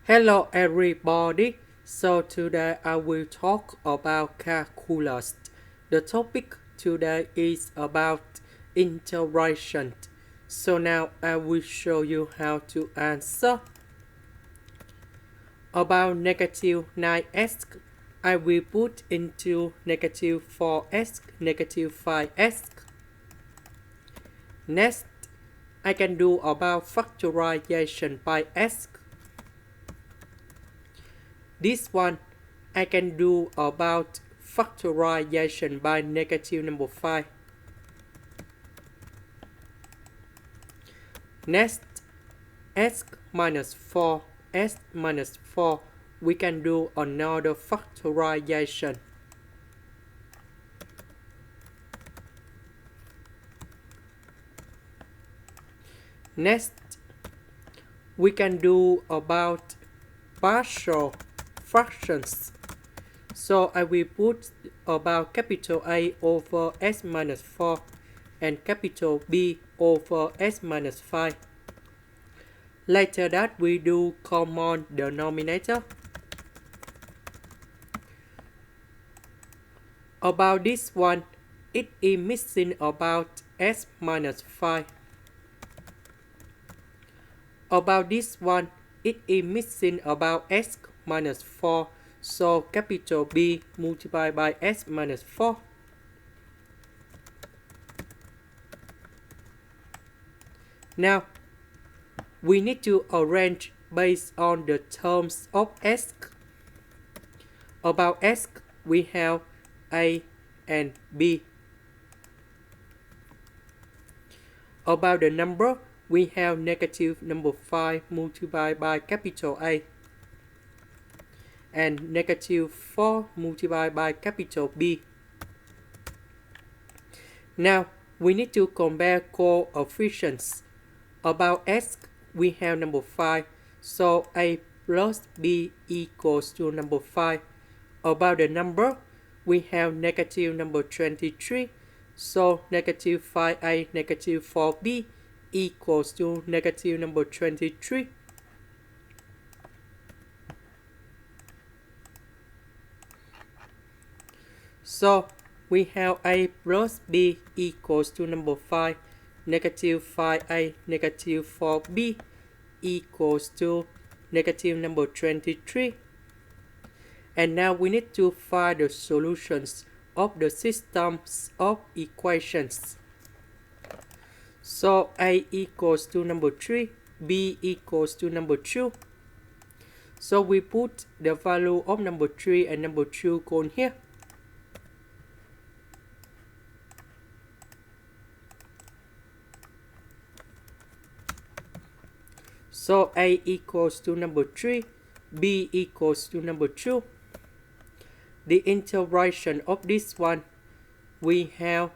Hello everybody, so today I will talk about calculus. The topic today is about integration. So now I will show you how to answer. About negative 9x, I will put into negative 4x, negative 5x. Next, I can do about factorization by x. This one I can do about factorization by negative number 5. Next, s minus 4, s minus 4, we can do another factorization. Next, we can do about partial fractions. So I will put about capital A over s minus 4 and capital B over s minus 5. Later that we do common denominator. About this one, it is missing about s minus 5. About this one, it is missing about s minus 4, so capital B multiplied by s minus 4. Now, we need to arrange based on the terms of s. About s, we have A and B. About the number, we have negative number 5 multiplied by capital A and negative 4 multiplied by capital B. Now, we need to compare coefficients. About s, we have number 5, so A plus B equals to number 5. About the number, we have negative number 23, so negative 5A, negative 4B equals to negative number 23. So we have A plus B equals to number 5, negative 5A, negative 4B equals to negative number 23. And now we need to find the solutions of the systems of equations. So A equals to number 3, B equals to number 2. So we put the value of number 3 and number 2 on here. So A equals to number 3, B equals to number 2. The integration of this one, we have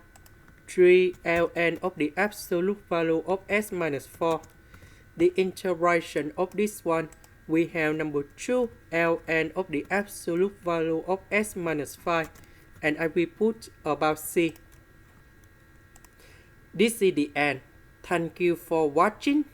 3 ln of the absolute value of s minus 4. The integration of this one, we have number 2 ln of the absolute value of s minus 5. And I will put about c. This is the end. Thank you for watching.